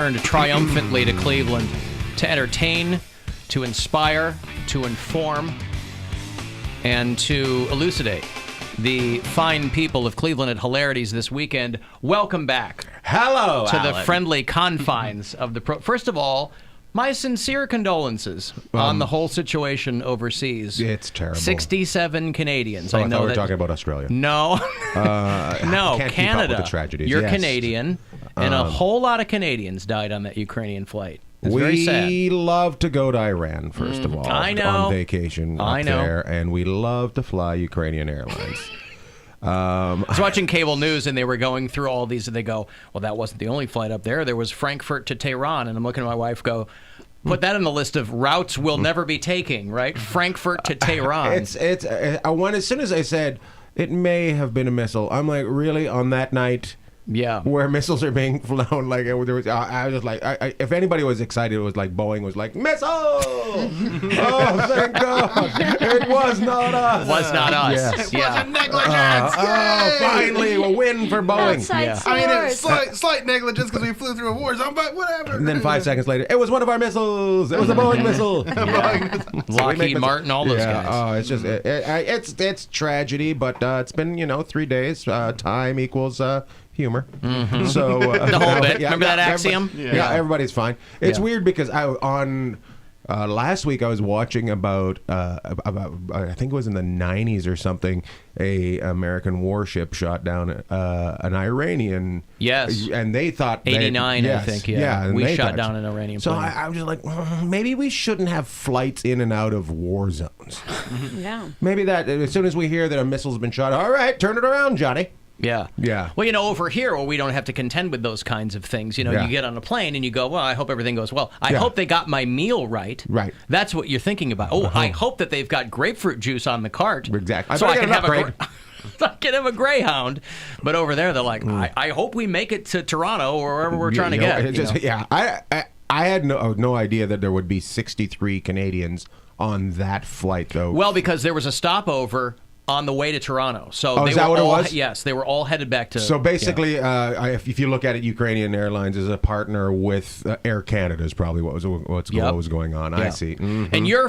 returned triumphantly to Cleveland to entertain, to inspire, to inform, and to elucidate the fine people of Cleveland at Hilarities this weekend. Welcome back. Hello, to Alan. the friendly confines of the First of all, my sincere condolences on the whole situation overseas. It's terrible. 67 Canadians. I know thought we were that, talking about Australia. No. No, can't keep up Canada. with the tragedies. You're Yes. Canadian, and a whole lot of Canadians died on that Ukrainian flight. It's very sad. We love to go to Iran, first of all, I know. on vacation up there, and we love to fly Ukrainian Airlines. I was watching cable news, and they were going through all these, and they go, well, that wasn't the only flight up there. There was Frankfurt to Tehran, and I'm looking at my wife go, put that on the list of routes we'll never be taking, right? Frankfurt to Tehran. As soon as I said, it may have been a missile, I'm like, really, on that night? Yeah. Where missiles are being flown, like I was just like, if anybody was excited, it was like Boeing was like, missile! Oh, thank God! It was not us. It was not us. Yes. It wasn't negligence. Oh, finally, a win for Boeing. I mean, it's slight negligence because we flew through a war zone, but whatever. And then 5 seconds later, it was one of our missiles. It was a Boeing missile. Lockheed Martin, all those guys. Oh, it's just it's tragedy, but it's been 3 days. Time equals humor. Mm-hmm. So the whole bit. Remember that axiom? Yeah, everybody's fine. It's weird because last week I was watching about I think it was in the 90s or something, a American warship shot down an Iranian. Yes. And they thought 89, I think. Yeah. and We they shot thought- down an Iranian So plane. I was just like, maybe we shouldn't have flights in and out of war zones. Yeah. Maybe that as soon as we hear that a missile's been shot, all right, turn it around, Johnny. Yeah. Yeah. Well, over here, we don't have to contend with those kinds of things. You get on a plane and you go, well, I hope everything goes well. I hope they got my meal right. Right. That's what you're thinking about. Oh, I hope that they've got grapefruit juice on the cart. Exactly. So I better can get have an I can have a Greyhound. But over there, they're like, I hope we make it to Toronto or wherever we're trying to get. Yeah. I had no idea that there would be 63 Canadians on that flight, though. Well, because there was a stopover on the way to Toronto. So is that what it was? Yes, they were all headed back to... So basically, if you look at it, Ukrainian Airlines is a partner with Air Canada is probably what was going on. Yeah. I see. Mm-hmm. And you're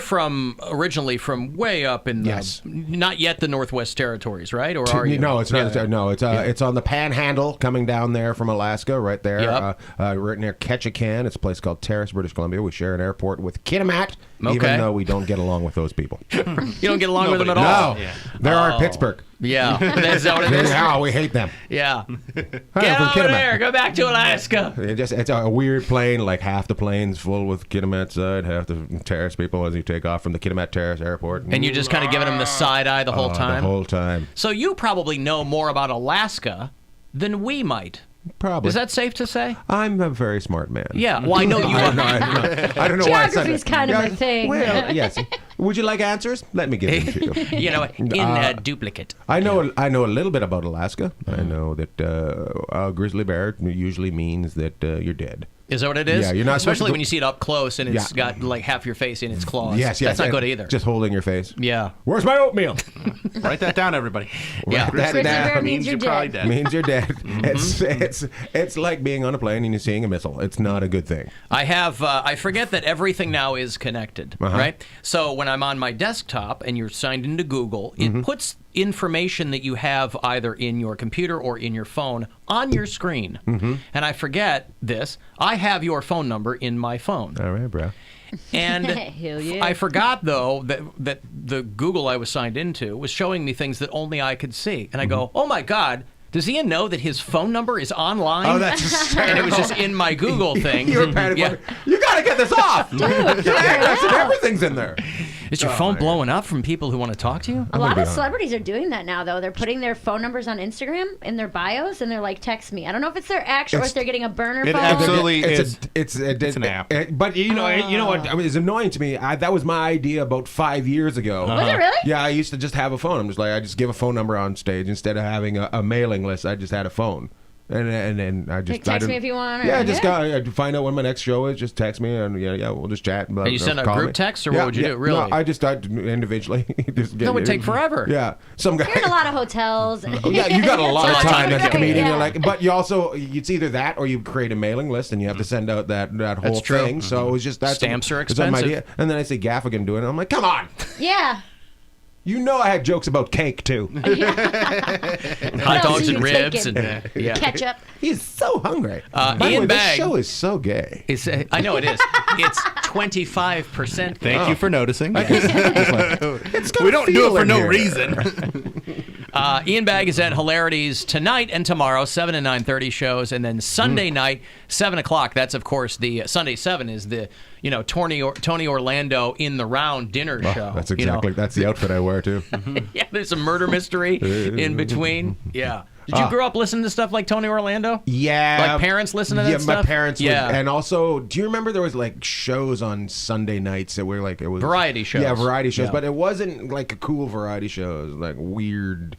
originally from way up in Yes. not yet the Northwest Territories, right? Or are you? No, it's not. It's on the Panhandle, coming down there from Alaska, right there. Yep. Right near Ketchikan. It's a place called Terrace, British Columbia. We share an airport with Kitimat, Okay. even though we don't get along with those people. You don't get along with them at all? No, they're our Pittsburgh. Yeah. That's what it is? Yeah, we hate them. Yeah. Hi, Get I'm from over Kitimat. there. Go back to Alaska. It's a weird plane. Like half the plane's full with Kitimat side, half the Terrace people as you take off from the Kitimat Terrace Airport. And you're just kind of giving them the side eye the whole time? The whole time. So you probably know more about Alaska than we might. Probably. Is that safe to say? I'm a very smart man. Yeah. Well, I know you are. I don't know why I said Geography's that. kind of a thing. Well, yes. Would you like answers? Let me give them to you. In duplicate. I know a little bit about Alaska. I know that a grizzly bear usually means that you're dead. Is that what it is? Yeah, you're not supposed Especially to- when you see it up close and it's got like half your face in its claws. Yes. That's not good either. Just holding your face. Yeah. Where's my oatmeal? Write that down, everybody. Yeah. Write that Grizzly down. bear means you're probably dead. dead. Means you're dead. It's like being on a plane and you're seeing a missile. It's not a good thing. I forget that everything now is connected, right? So when I'm on my desktop and you're signed into Google, it puts information that you have either in your computer or in your phone on your screen. And I forget this. I have your phone number in my phone. All right, bro. And Hell yeah. I forgot, though, that the Google I was signed into was showing me things that only I could see. And I go, oh, my God. Does Ian know that his phone number is online? Oh, that's hysterical. And it was just in my Google thing. You were panicking. You got to get this off. Dude, everything's in there. Is your phone blowing up from people who want to talk to you? A lot of celebrities are doing that now, though. They're putting their phone numbers on Instagram in their bios, and they're like, "Text me." I don't know if it's their actual or if they're getting a burner It phone. absolutely It's an app. But you know what? I mean, it's annoying to me. That was my idea about 5 years ago. Was it really? Yeah, I used to just have a phone. I'm just like, I just give a phone number on stage instead of having a mailing list. I just had a phone. And I just text me if you want. Yeah, I find out when my next show is. Just text me, and we'll just chat. And you send a group text, or what would you do? Really? No, I just individually. That would take forever. Yeah, some guy. You're in a lot of hotels. Yeah, you got a lot of time as a comedian. Yeah. You're but you also it's either that or you create a mailing list and you have to send out that whole thing. So it was just that stamps are my expensive. idea. And then I say Gaffigan doing it. I'm like, come on. Yeah. You know I had jokes about cake too. Hot dogs and ribs and ketchup. He's so hungry. By the way, Ian this Bagg show is so gay. I know it is. It's 25%. Thank you for noticing. We don't do it for no reason. Ian Bagg is at Hilarities tonight and tomorrow, 7 and 9:30 shows, and then Sunday night, 7 o'clock. That's of course the Sunday 7 is the Tony Orlando in the round dinner show. That's exactly that's the outfit I wear too. Yeah, there's a murder mystery in between. Yeah. Did you grow up listening to stuff like Tony Orlando? Yeah. Like parents listen to that stuff? Yeah, my parents would. And also, do you remember there was like shows on Sunday nights that were like, it was variety shows. Yeah, variety shows. Yeah. But it wasn't like a cool variety show. It was like weird.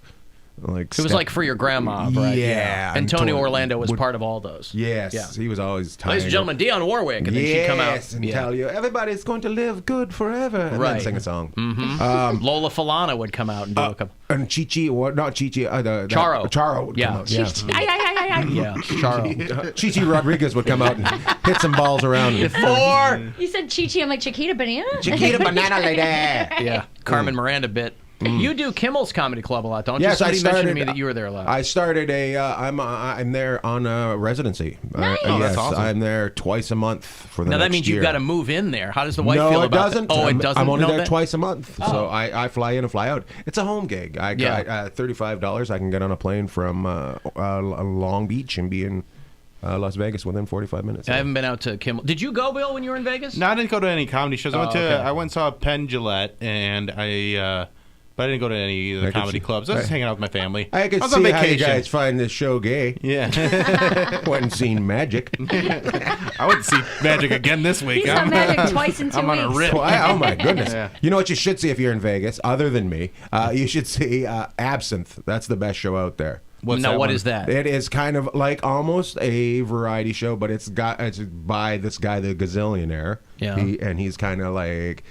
Like it was like for your grandma, right? Yeah. And Tony Orlando was part of all those. Yes. Yeah. He was always tired. Ladies and gentlemen, Dionne Warwick. And then she'd come out and tell you, everybody's going to live good forever. And then sing a song. Mm-hmm. Lola Falana would come out and do a couple. And Chichi, not Chichi. Charo. Charo would come out. Yeah, Charo. Chichi Rodriguez would come out and hit some balls around. You said Chichi. I'm like, Chiquita Banana? Chiquita Banana Lady. Yeah. Carmen Miranda bit. You do Kimmel's Comedy Club a lot, don't you? Yes, Somebody mentioned to me that you were there a lot. I started I'm there on a residency. Nice. That's awesome. I'm there twice a month for the now next that means year. you've got to move in there. How does the wife feel about doesn't. that? Oh, it doesn't. I'm only there that? twice a month, so I fly in and fly out. It's a home gig. I got $35. I can get on a plane from Long Beach and be in Las Vegas within 45 minutes. I haven't been out to Kimmel. Did you go, Bill, when you were in Vegas? No, I didn't go to any comedy shows. I went and saw Penn Jillette, and but I didn't go to any of the comedy clubs. I was just hanging out with my family. I could was see on how you vacation. guys find this show gay. Yeah. Went and seen Magic. I wouldn't see Magic again this week. He's on Magic twice in 2 weeks. I'm on a rip. Oh my goodness! Yeah. You know what you should see if you're in Vegas, other than me? You should see Absinthe. That's the best show out there. What is that? It is kind of like almost a variety show, but it's by this guy, the Gazillionaire. Yeah. He's kind of like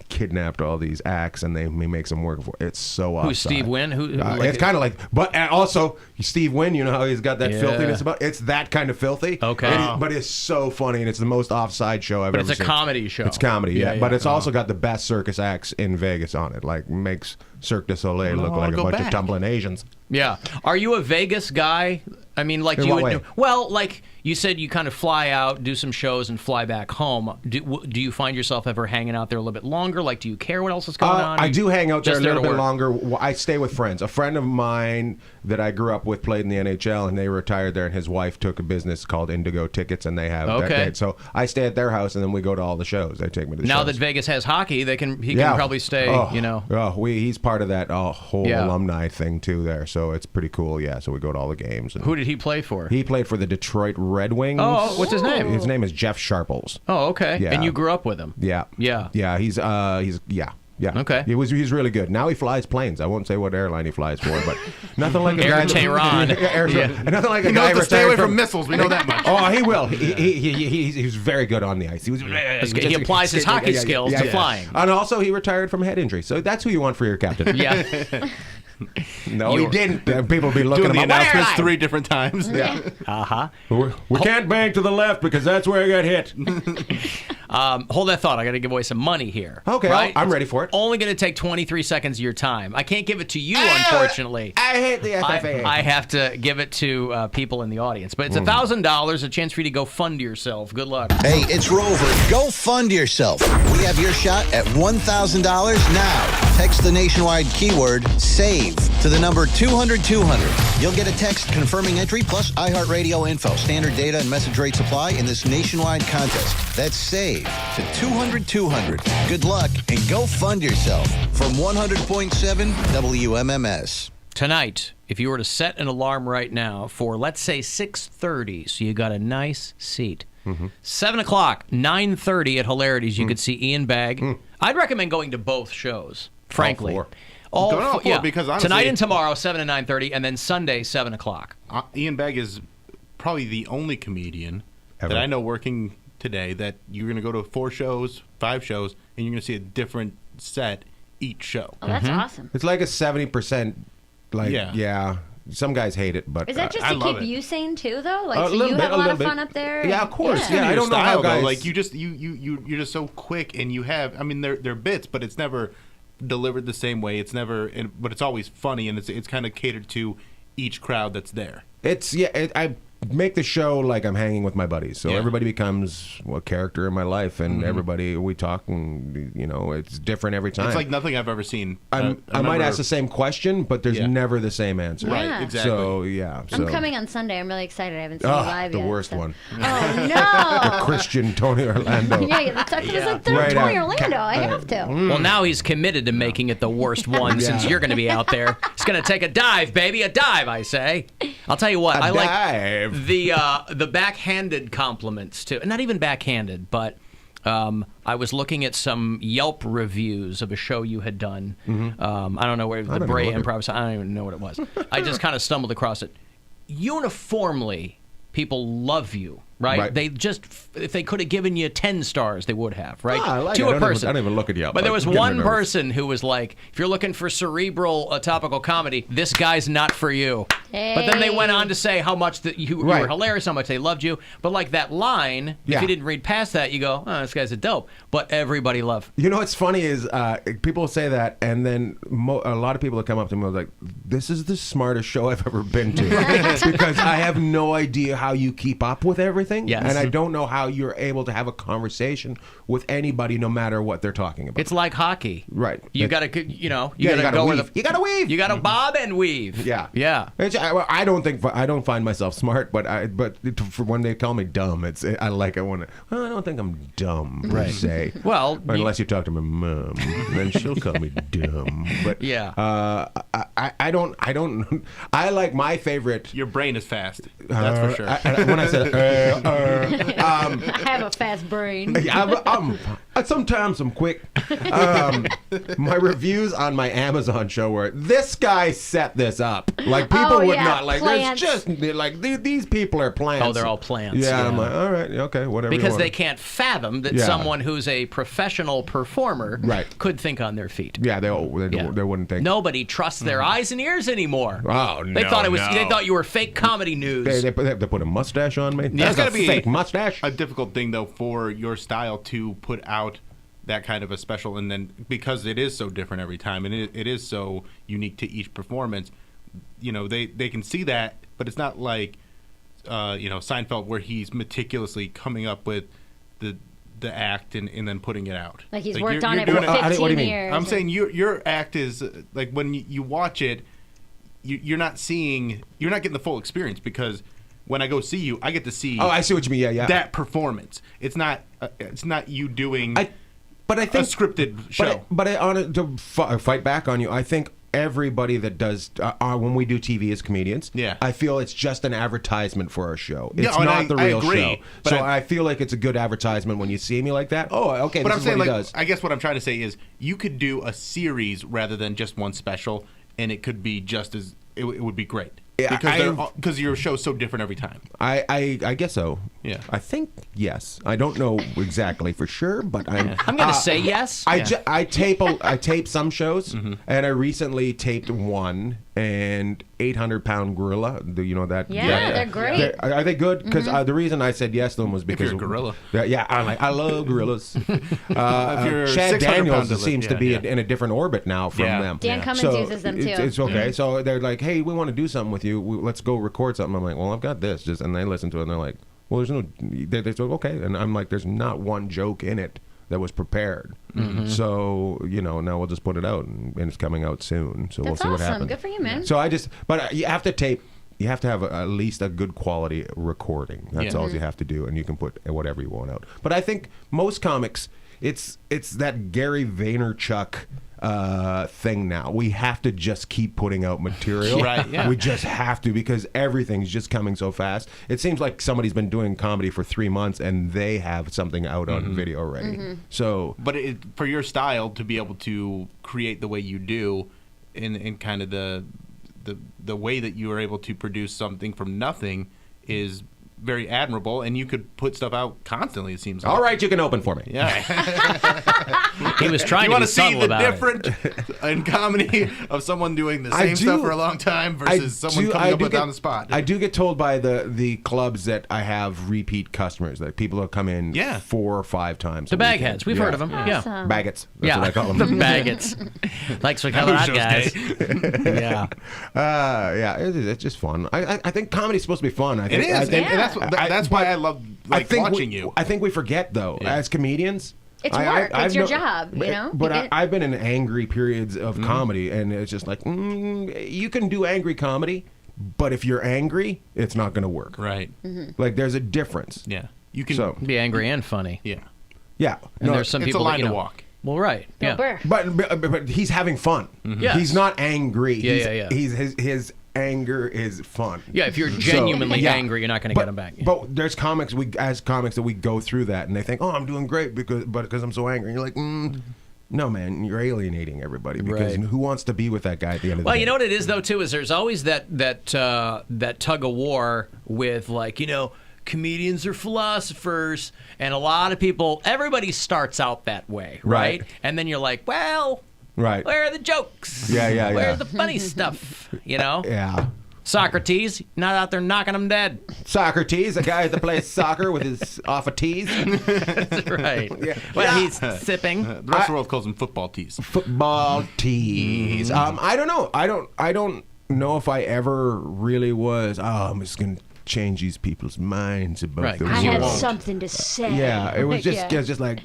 kidnapped all these acts, and he makes them work for it. It's so awesome. Who's Steve Wynn? It's kind of like, but also Steve Wynn. You know how he's got that filthiness about. It's that kind of filthy. Okay. But it's so funny, and it's the most offside show I've ever seen. But it's a comedy show. It's comedy, yeah. But it's also got the best circus acts in Vegas on it. Like makes Cirque du Soleil look like a bunch of tumbling Asians. Yeah. Are you a Vegas guy? I mean, like In you what would. way? Well, like you said, you kind of fly out, do some shows, and fly back home. Do you find yourself ever hanging out there a little bit longer? Like, do you care what else is going on? I do hang out there a little bit work? longer. I stay with friends. A friend of mine that I grew up with played in the NHL, and they retired there. And his wife took a business called Indigo Tickets, and they have that. So I stay at their house, and then we go to all the shows. They take me to the shows. Now that Vegas has hockey, he can probably stay. He's part of that whole alumni thing too there. So it's pretty cool. Yeah. So we go to all the games. And who did he play for? He played for the Detroit Red Wings. Oh, what's his name? His name is Jeff Sharples. Oh, okay. Yeah. And you grew up with him. Yeah. Yeah. Yeah. He's Okay. He's really good. Now he flies planes. I won't say what airline he flies for, but nothing like a Air guy. Tehran. Nothing like a He guy knows to stay away retired from missiles. We know that much. Oh, he will. He's very good on the ice. He applies his hockey skills to flying. And also, he retired from head injury. So that's who you want for your captain. Yeah. No, he didn't. People will be looking Doing at the him. announcements 3 different times. Yeah. Uh-huh. We can't bang to the left because that's where I got hit. Hold that thought. I got to give away some money here. Okay, right? I'm ready for it. Only going to take 23 seconds of your time. I can't give it to you, unfortunately. I hate the FFA. I have to give it to people in the audience. But it's $1,000, a chance for you to go fund yourself. Good luck. Hey, it's Rover. Go fund yourself. We have your shot at $1,000 now. Text the nationwide keyword SAVE to the number 200-200. You'll get a text confirming entry plus iHeartRadio info. Standard data and message rates apply in this nationwide contest. That's SAVE to 200-200. Good luck and go fund yourself from 100.7 WMMS. Tonight, if you were to set an alarm right now for, let's say, 6:30, so you got a nice seat. 7 o'clock, 9:30 at Hilarities, you could see Ian Bagg. I'd recommend going to both shows, frankly. All Go to all four, because honestly, tonight and tomorrow, 7 to 9:30, and then Sunday, 7 o'clock. Ian Bagg is probably the only comedian that I know working today that you're going to go to 4 shows, 5 shows, and you're going to see a different set each show. Oh, that's awesome. It's like a 70%. Like yeah. Some guys hate it, but is that just to keep you sane too, though? Like, so you have a lot of fun up there. Yeah, of course. Yeah, I don't know how guys. Like you're just so quick, and you have. I mean, they're bits, but it's never delivered the same way. It's never, but it's always funny, and it's kind of catered to each crowd that's there. I make the show like I'm hanging with my buddies, so everybody becomes a character in my life, and everybody we talk, and it's different every time. It's like nothing I've ever seen. I might ask the same question, but there's never the same answer. Right, exactly. So I'm coming on Sunday. I'm really excited. I haven't seen you live the yet. worst one. Oh no! The Christian Tony Orlando. Yeah, it's like Tony Orlando. I have to. Well, now he's committed to making it the worst one since you're going to be out there. He's going to take a dive, baby, a dive. I say. I'll tell you what. I like the backhanded compliments too. Not even backhanded, but I was looking at some Yelp reviews of a show you had done. I don't know where the Bray Improv. I don't even know what it was. I just kind of stumbled across it. Uniformly, people love you. Right? They just, if they could have given you 10 stars, they would have, right? To a person. I don't even look at Yelp. But there was one person who was like, if you're looking for cerebral topical comedy, this guy's not for you. Hey. But then they went on to say how much that you were hilarious, how much they loved you. But like that line, if you didn't read past that, you go, oh, this guy's a dope. But everybody loved. You know what's funny is people say that, and then a lot of people that come up to me are like, this is the smartest show I've ever been to. Because I have no idea how you keep up with everything. Yes. And I don't know how you're able to have a conversation with anybody, no matter what they're talking about. It's like hockey, right? You got to, go where you got to weave. You got to bob and weave. Yeah. I don't find myself smart, but for when they call me dumb, I like it when I don't think I'm dumb per se. Well, unless you talk to my mom, then she'll call me dumb. But I don't. I like my favorite. Your brain is fast. That's for sure. When I said. I have a fast brain. Sometimes I'm quick. My reviews on my Amazon show were, this guy set this up. Like, people would not. Like, plants. there's just, like, these people are plants. Oh, they're all plants. Yeah, I'm like, all right, okay, whatever. Because they can't fathom that someone who's a professional performer could think on their feet. Yeah, they wouldn't think. Nobody trusts their eyes and ears anymore. Oh, no. They thought you were fake comedy news. They put a mustache on me. That's got to be fake mustache. A difficult thing, though, for your style to put out that kind of a special, and then because it is so different every time, and it is so unique to each performance, they can see that, but it's not like Seinfeld, where he's meticulously coming up with the act and then putting it out. Like he's worked on it for 15 years. I'm saying your act is like, when you watch it, you're not getting the full experience, because when I go see you, I get to see. Oh, I see what you mean. Yeah. That performance. It's not you doing. But I think a scripted show. To fight back on you, I think everybody that does when we do TV as comedians, I feel it's just an advertisement for our show. It's not the real show. So I feel like it's a good advertisement when you see me like that. Oh, okay. But this I'm is saying, what he like, does. I guess what I'm trying to say is, you could do a series rather than just one special, and it could be just as it would be great. Because your show's so different every time. I guess so. Yeah. I think yes. I don't know exactly for sure, but I'm going to say yes. I tape some shows, and I recently taped one, and 800-pound gorilla. You know that? Yeah, they're great. Are they good? Because the reason I said yes to them was because if you're a gorilla. Yeah, I love gorillas. Chad Daniels seems to be in a different orbit now from them. Dan Cummins uses them too. It's okay. So they're like, hey, we want to do something with you. Let's go record something. I'm like, well, I've got this. And they listen to it, and they're like, well, there's no. They say, okay, and I'm like, there's not one joke in it that was prepared. So now we'll just put it out, and it's coming out soon. So we'll see what happens. Good for you, man. So but you have to tape. You have to have at least a good quality recording. That's all you have to do, and you can put whatever you want out. But I think most comics, it's that Gary Vaynerchuk thing now. We have to just keep putting out material. Right, yeah. We just have to, because everything's just coming so fast. It seems like somebody's been doing comedy for 3 months and they have something out on video already. So, but for your style to be able to create the way you do, in kind of the way that you are able to produce something from nothing is very admirable, and you could put stuff out constantly, it seems like. All right, you can open for me. Yeah. He was trying to be subtle about it. You want to see the difference in comedy of someone doing the same stuff for a long time versus someone coming up with it on the spot? I do get told by the clubs that I have repeat customers, that people will come in 4 or 5 times. The Bagheads. We've heard of them. Yeah. Baggots. That's what I call them. The Baggots. Thanks for coming out, guys. Yeah. It's just fun. I think comedy's supposed to be fun. It is. That's why I love watching you. I think we forget, though, as comedians. It's work. It's your job, you know? But I've been in angry periods of comedy, and it's just like, you can do angry comedy, but if you're angry, it's not going to work. Right. Mm-hmm. Like, there's a difference. Yeah. You can be angry and funny. Yeah. Yeah. And there's some people a line that, to walk. Well, right. Bill Burr. But he's having fun. Mm-hmm. Yes. He's not angry. Yeah. His anger is fun. Yeah, if you're genuinely angry, you're not going to get them back. But there's comics that we go through that, and they think, "Oh, I'm doing great because I'm so angry." And you're like, "No, man, you're alienating everybody because who wants to be with that guy at the end of the day?" Well, you know what it is though too is there's always that tug of war with, like, you know, comedians are philosophers, and a lot of people, everybody starts out that way, right? And then you're like, well. Right. Where are the jokes? Yeah. Where's the funny stuff? You know? Yeah. Socrates, not out there knocking them dead. Socrates, a guy that plays soccer with his off of tees. That's right. Well, he's sipping. The rest of the world calls them football tees. Football tees. I don't know. I don't know if I ever really was. I'm just gonna change these people's minds about the world. I have something to say. Yeah, it was just like.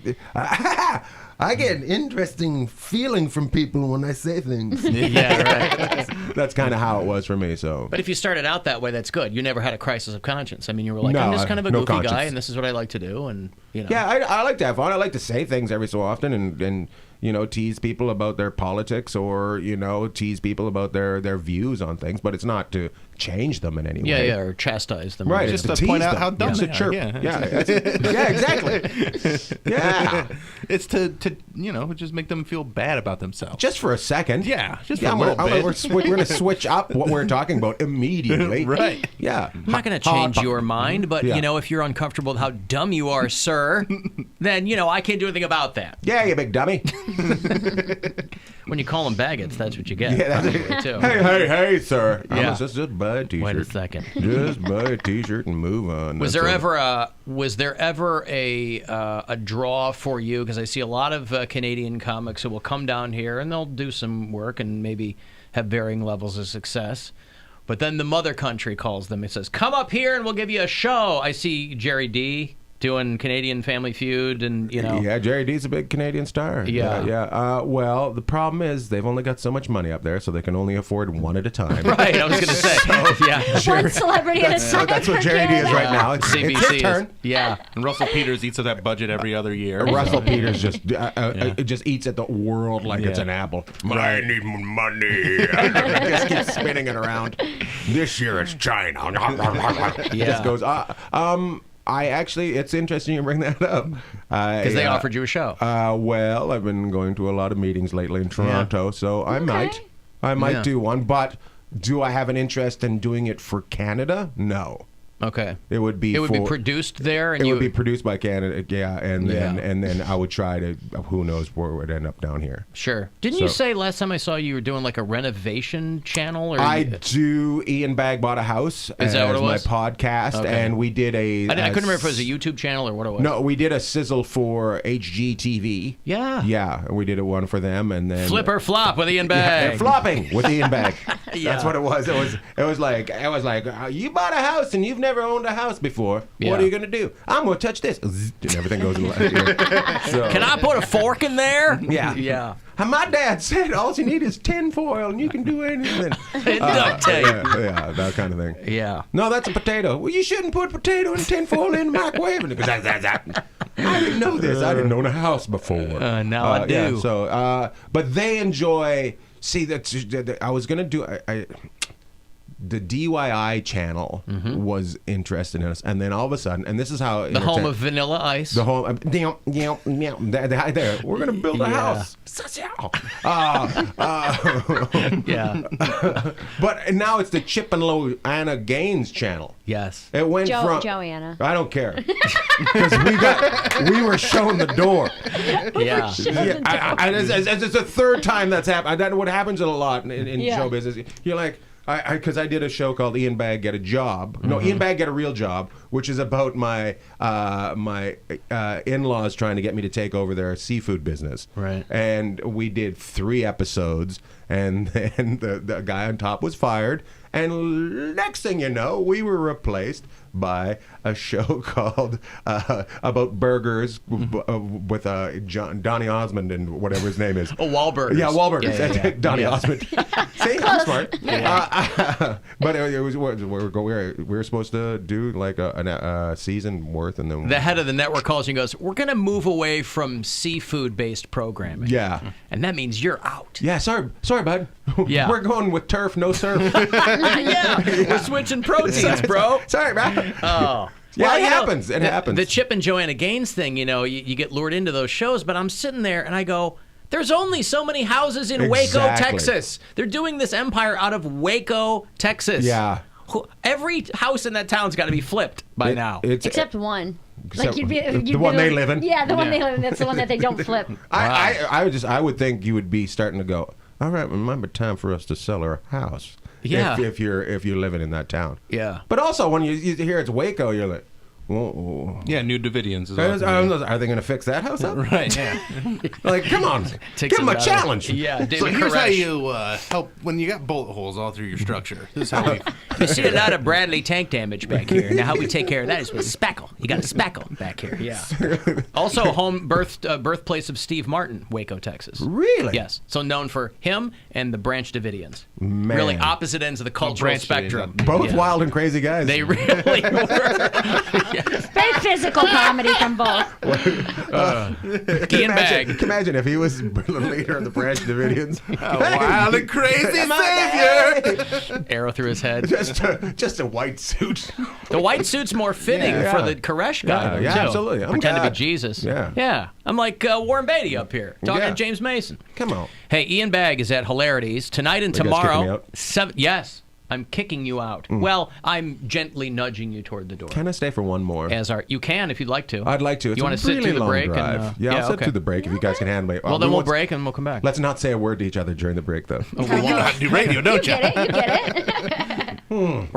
I get an interesting feeling from people when I say things. Yeah, right. That's kind of how it was for me. So, but if you started out that way, that's good. You never had a crisis of conscience. I mean, you were like, I'm just kind of a goofy guy, and this is what I like to do, and you know. Yeah, I like to have fun. I like to say things every so often, and you know, tease people about their politics, or you know, tease people about their views on things. But it's not to change them in any way. Yeah, or chastise them. Right, just it's to point out them. how dumb they are. Yeah, exactly. Yeah, it's to you know, just make them feel bad about themselves. Just for a second. Yeah, just for a little bit. We're going to switch up what we're talking about immediately. Right. Yeah. I'm not going to change your mind, but you know, if you're uncomfortable with how dumb you are, sir, then you know I can't do anything about that. Yeah, you big dummy. When you call them Baggots, that's what you get. Yeah, that's too. Hey, sir. Yeah. Just buy a T-shirt. Wait a second. Just buy a T-shirt and move on. Was there ever a draw for you? Because I see a lot of Canadian comics who will come down here and they'll do some work and maybe have varying levels of success. But then the mother country calls them. It says, "Come up here and we'll give you a show." I see Jerry D doing Canadian Family Feud, and you know. Yeah, Jerry D's a big Canadian star. Yeah. Well, the problem is they've only got so much money up there, so they can only afford one at a time. Right, I was going to say. One celebrity at a time. That's what Jerry D is right now. It's CBC his turn. Yeah. And Russell Peters eats at that budget every other year. Russell Peters just eats at the world like it's an apple. I need money. Just keeps spinning it around. This year it's China. Just goes. It's interesting you bring that up. Because they offered you a show. Well, I've been going to a lot of meetings lately in Toronto, so I might do one. But do I have an interest in doing it for Canada? No. Okay. It would be produced there, and it would be produced by Canada, and then I would try to. Who knows where it would end up down here? Sure. Didn't you say last time I saw you were doing like a renovation channel? Or I do. Ian Bagg Bought a House. Is that what it was? My podcast, and we did a. I couldn't remember if it was a YouTube channel or what it was. No, we did a sizzle for HGTV. Yeah. Yeah, and we did one for them, and then Flip or Flop with Ian Bagg. Flopping with Ian Bagg. That's what it was. It was like you bought a house and you've never owned a house before. Yeah. What are you going to do? I'm going to touch this. And everything goes in the so, Can I put a fork in there? Yeah. Yeah. My dad said all you need is tinfoil and you can do anything. Duct tape. Yeah, that kind of thing. Yeah. No, that's a potato. Well, you shouldn't put potato and tinfoil in the microwave. Because I didn't know this. I didn't own a house before. Now I do. Yeah, so, but they enjoy. See, I was going to do. the DIY channel was interested in us, and then all of a sudden, and this is how The home of Vanilla Ice. the home. There, we're gonna build a house. Yeah. But now it's the Chip and Joanna Gaines channel. Yes. It went from Joanna. I don't care because we were shown the door. Yeah. It's the third time that's happened. That what happens a lot in Yeah. show business. You're like, because I did a show called Ian Bagg Get a Job. No, Ian Bagg Get a Real Job, which is about my in-laws trying to get me to take over their seafood business. Right. And we did 3 episodes, and then the guy on top was fired. And next thing you know, we were replaced by a show called about burgers with Donny Osmond and whatever his name is. Oh, Wahlburgers. Yeah, Wahlburgers. Yeah. Donny Osmond. See, I'm smart. But it was we were supposed to do like a season worth, and then The head of the network calls you and goes, "We're going to move away from seafood-based programming." Yeah. And that means you're out. Yeah, sorry, bud. Yeah. We're going with turf, no surf. Yeah. We're switching proteins, bro. Sorry, man. Oh. Yeah, it you know, happens. It happens. The Chip and Joanna Gaines thing, you get lured into those shows, but I'm sitting there and I go, there's only so many houses in Waco, Exactly. Texas. They're doing this empire out of Waco, Texas. Yeah. Every house in that town's got to be flipped by now. Except one. Except Like the one they live in? Yeah, the one they live in. That's the one that they don't flip. I would think you would be starting to go, all right, remember time for us to sell our house. Yeah. If you're living in that town. Yeah. But also when you hear it's Waco, you're like, whoa. Yeah, New Davidians. Are they going to fix that house up? Right, yeah. Like, come on, Takes give them a it out of- challenge. Yeah, So David here's how Koresh. you help when you got bullet holes all through your structure. This is how we. You see a lot of Bradley tank damage back here. Now, how we take care of that is with spackle. You got a spackle back here. Yeah. Also, birthplace of Steve Martin, Waco, Texas. Really? Yes. So known for him and the Branch Davidians. Man. Really opposite ends of the cultural Branch spectrum. Both Yeah. wild and crazy guys. They really were. Very physical comedy from both. Ian Bagg. Imagine if he was the leader of the Branch Davidians. Wild and crazy savior. Arrow through his head. Just a white suit. The white suit's more fitting Yeah. for the Koresh guy. Yeah, too. absolutely. I'm Pretend to be glad. Jesus. Yeah. Yeah. I'm like Warren Beatty up here talking Yeah. to James Mason. Come on. Hey, Ian Bagg is at Hilarities tonight and Are you guys kicking me tomorrow. out? Yes, I'm kicking you out. Well, I'm gently nudging you toward the door. Can I stay for one more? You can if you'd like to. I'd like to. It's You a want to sit really through the long break? drive. And, yeah, I'll sit okay. through the break if you guys can handle it. Well, then we'll break and we'll come back. Let's not say a word to each other during the break, though. You know how to do radio, don't you? You get it.